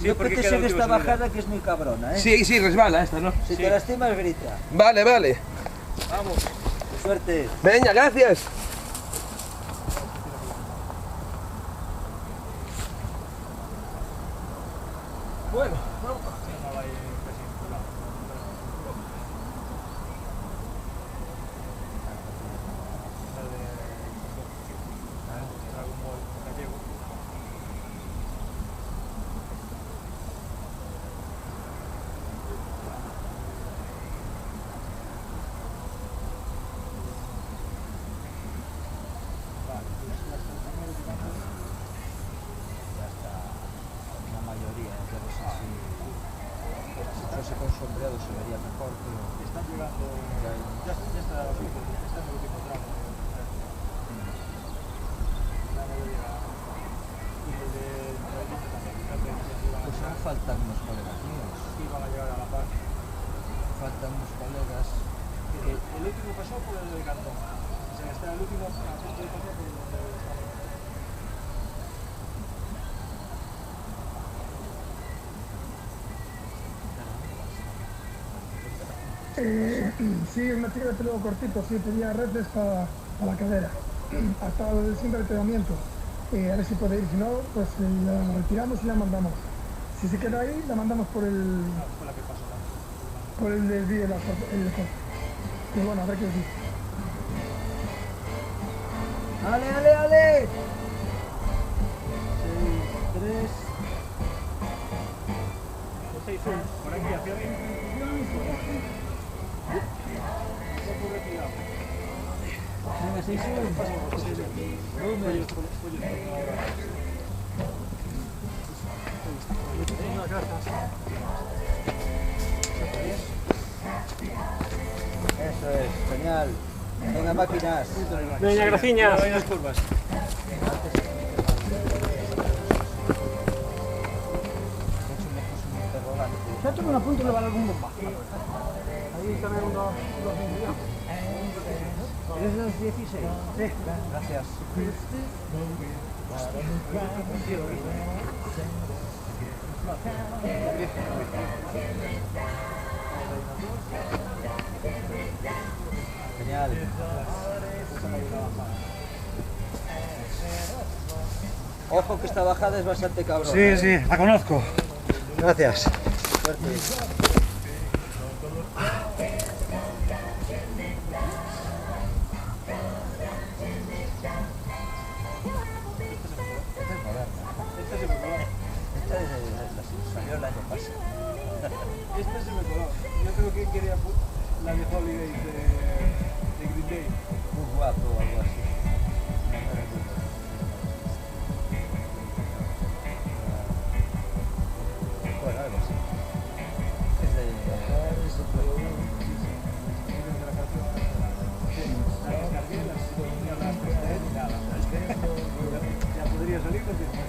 Sí, no porque te queda en última esta subida. bajada que es muy cabrona, ¿eh? Sí, sí, resbala esta, ¿no? Si te lastimas, grita. Vale, vale. Vamos. Suerte. Veña, gracias. Bueno, vamos. La mayoría, ya ves así. Si fuese con sombreado se vería mejor, pero... Están llegando. Ya está en el último tramo. La mayoría. Y el de Trailito también. Pues aún faltan unos colegas míos. Sí, van a llegar a la par. Faltan unos colegas El último pasó por el de Cantón. O sea, está el último a punto de pasar por el de Cantón. Sí, una chica de pelo cortito, sí, tenía redes para la cadera, hasta el siguiente entrenamiento. A ver si puede ir, si no, pues la retiramos y la mandamos. Si se queda ahí, la mandamos por el... Fue la que pasó. Por el desvío, el corte. Y bueno, a ver qué os dice. ¡Ale, ale, ale! 6, 3. 6, 1. Por aquí, hacia arriba. Un poco retirado. Venga, 6, 1. Eso es, genial. Venga, máquinas. Veña, graciñas. Venga, las curvas. Yo tengo una punta y le va a dar algún bomba. Ahí también unos vídeos. ¿Eres de los 16? Sí. Gracias. Genial. Ojo que esta bajada es bastante cabrón. Sí, sí, la conozco. Gracias. Suerte. Salió el año pasado. Esta se me coló. Yo creo que quería la de Holiday de Green Day. Muy guapo o algo así. Bueno, algo así. Es de... Ya podría salir con tiempo.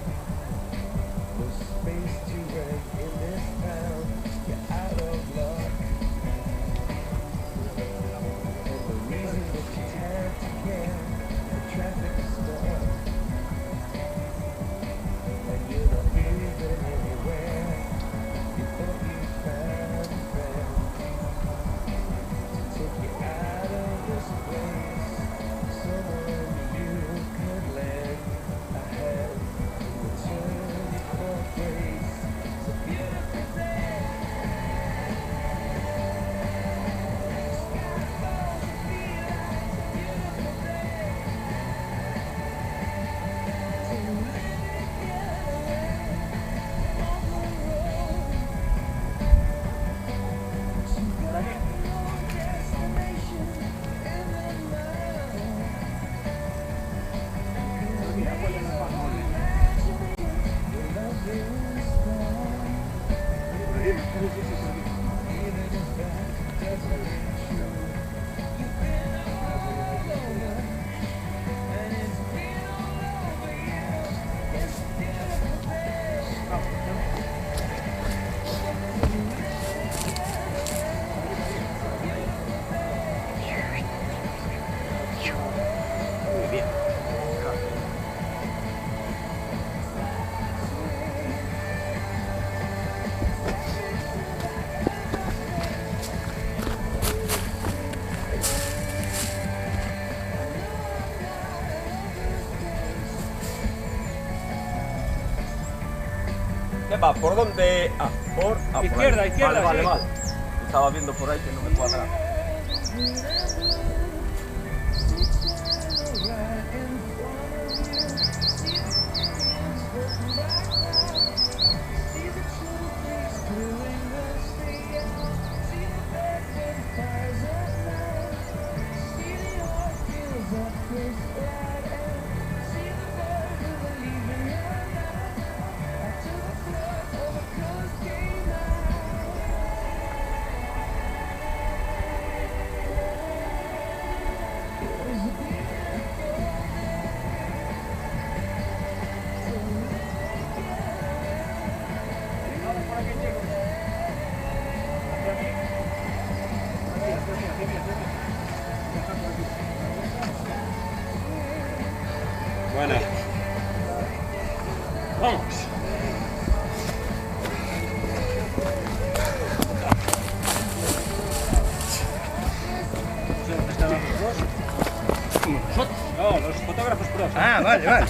¿Qué va? ¿Por dónde? Ah, por... Ah, Izquierda, por ahí. izquierda, Vale, sí. vale. Estaba viendo por ahí que no me cuadraba. Bueno. Vamos. ¿Nosotros? No, los fotógrafos pros. Ah, vale, vale.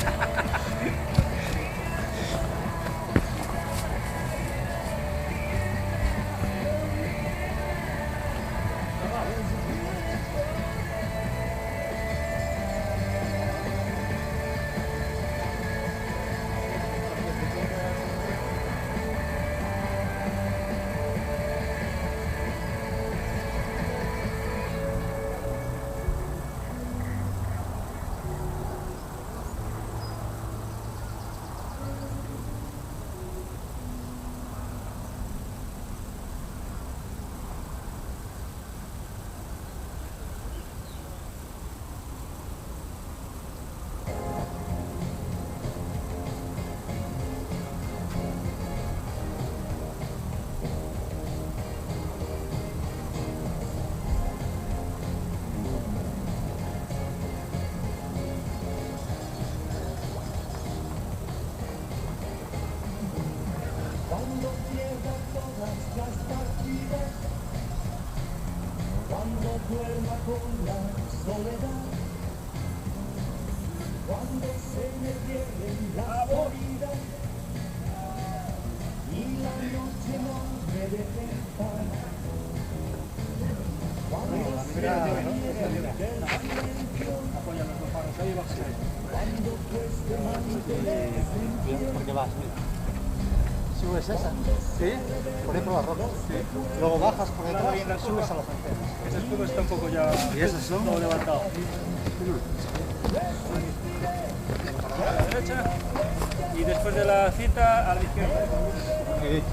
¿Por qué vas? Mira. Subes esa. ¿Sí? Por ahí por las rocas. Sí. Luego bajas por detrás y subes a las antenas. Ese escudo está un poco ya... ¿Y esas son? Todo levantado. A la derecha y después de la cita a la izquierda. Sí.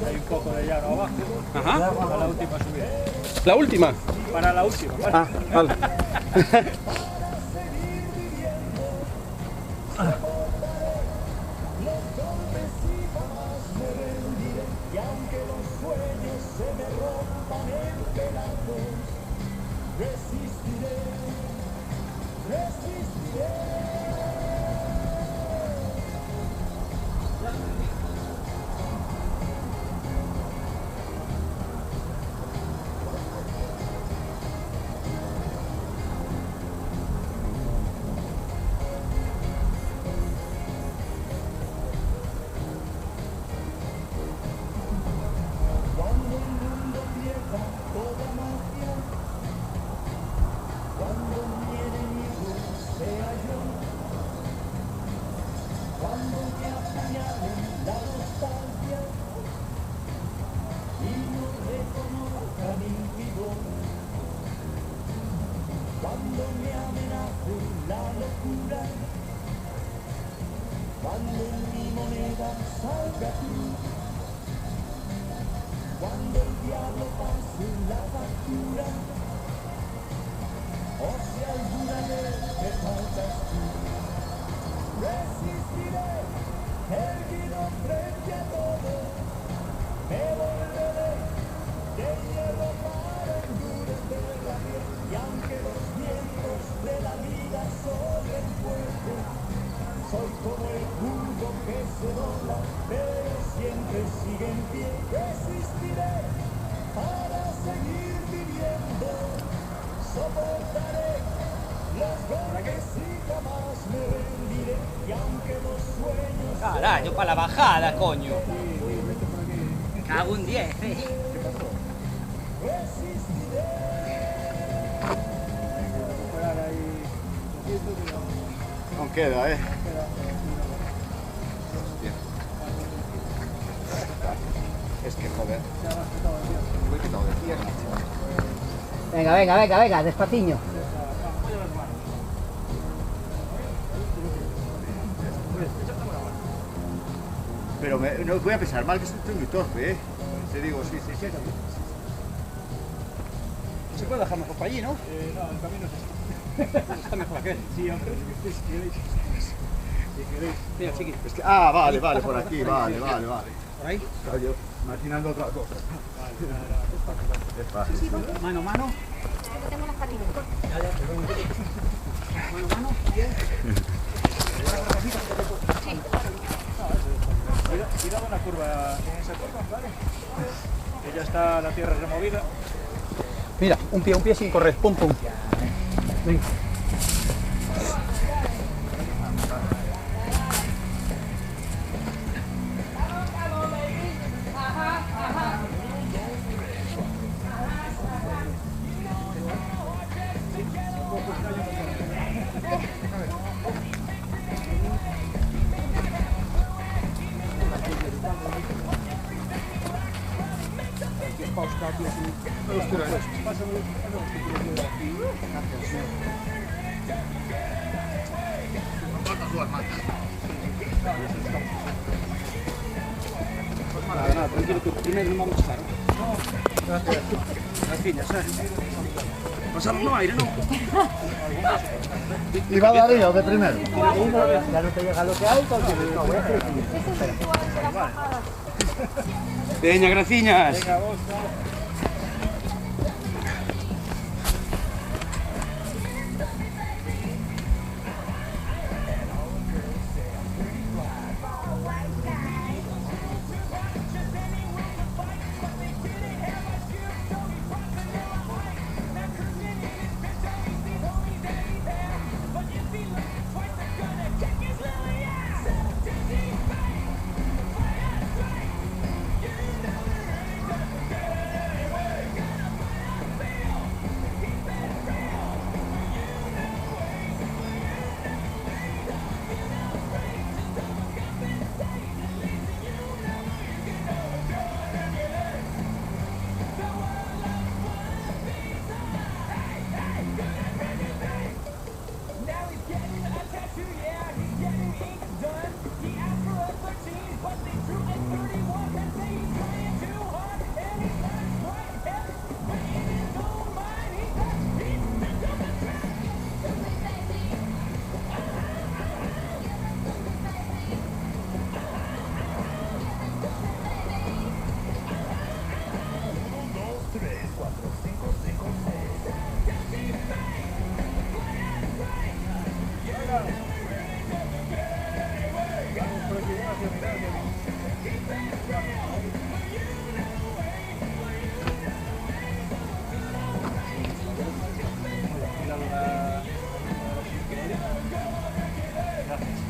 Hay un poco de llano abajo. Ajá. Para la última subida. La última. Para la última, ¿vale? Ah, vale. Carajo, para la bajada, coño. Cago en 10, Aún queda, Hostia. Es que joder. Me he quitado de tierra. Venga, venga, venga, venga, despatiño. Pero no voy a pensar mal que estoy muy torpe, ¿eh? Te digo, sí. Se puede dejar mejor para allí, ¿no? No, el camino es este. Está mejor aquel. Sí, aunque si queréis. Mira, chiqui. Es que, vale, por aquí, vale. Por ahí. Estaba yo imaginando otra cosa. Es fácil. Mano, mano. Tengo las patitas. Mano, mano. Bien. Cuidado en la curva, en esa curva, ¿vale? Que ya está la tierra removida. Mira, un pie sin correr. Pum, pum. Venga. Nada, tranquilo que primero no vamos a estar. Gracias. Gracias, pasamos no aire, ¿no? ¿Y va Darío de primero? Ya no te llega lo que hay, porque no voy a hacer. Peña, graciñas. Venga, vos,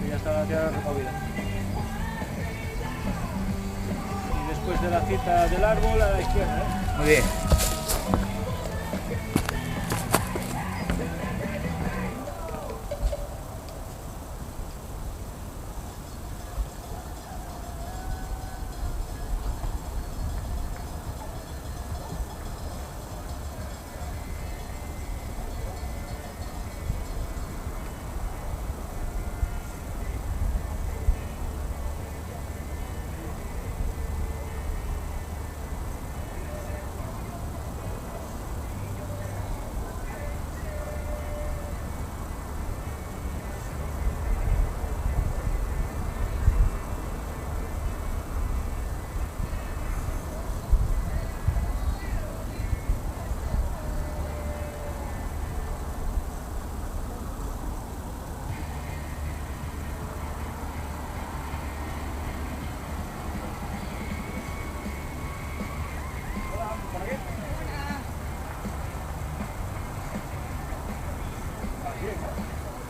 ya está la tierra removida. Y después de la cita del árbol a la izquierda, ¿eh? Muy bien.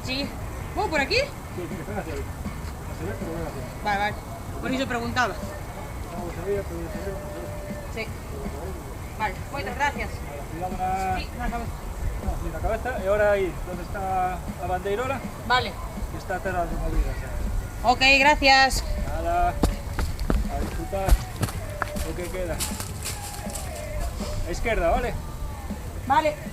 Sí. ¿Vos por aquí? Sí, tiene que hacia ahí. Hacia adentro, voy hacia ahí. Vale, vale. Por eso preguntaba. Vamos a ver, pero Sí. Vale, muchas gracias. cuidado na, Sí, na cabeza. no, na cabeza. E ahora aí, donde está a bandeirola, Vale. que está a terra removida. Xa. Ok, gracias. Nada, a disfrutar lo que queda. A izquierda, ¿vale? Vale.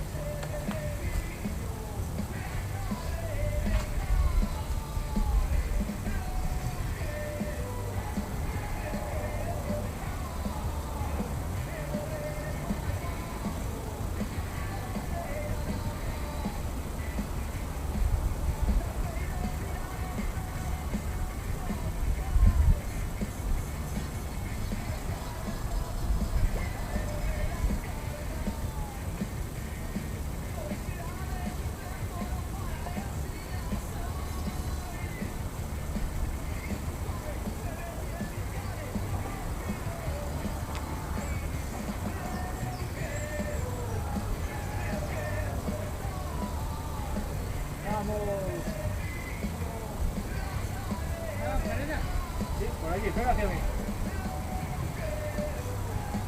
Por aquí, pega hacia mí.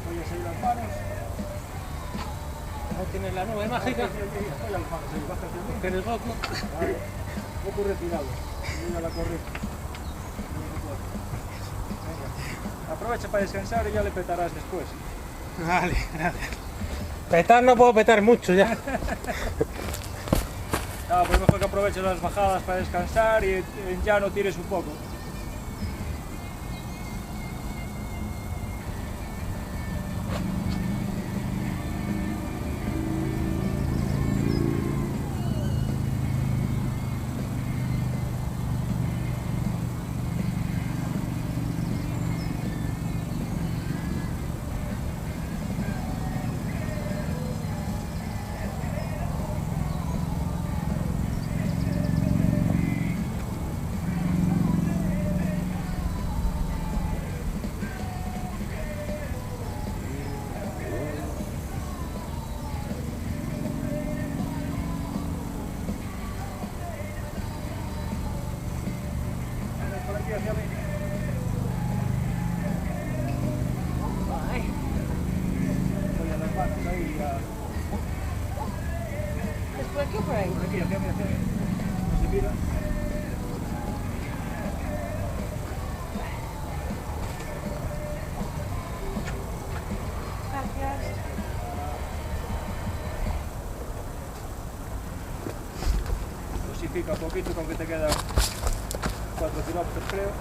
Voy a seguir las manos. No tienes la nube mágica. Estoy a las manos, ahí, baja hacia mí. Que eres Goku. Vale. Goku retirado. Mira la corriente. Venga. Aprovecha para descansar y ya le petarás después. Vale, gracias. Petar no puedo petar mucho ya. No, pues mejor que aproveches las bajadas para descansar y en llano tires un poco. Por aquí hacia mí. Voy a las manos ahí ya. ¿Es por aquí o por ahí? Por aquí, hacia mí, hacia mí. No se mira. Gracias. Dosifica un poquito con que te quedan 4 kilómetros, creo.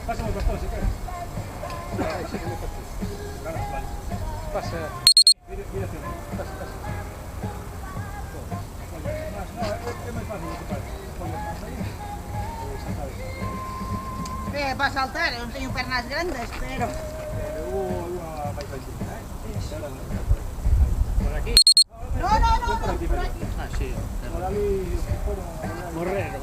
Pasamos bastón si quieres. Pasa. Mira hacia mí. Pasa. No, es muy fácil, ¿qué pasa? Pones más ahí. Bé, para saltar, eu non teño pernas grandes, pero... Una baixita, Por aquí. No, por aquí. Ah, sí. Por ali, Morrero.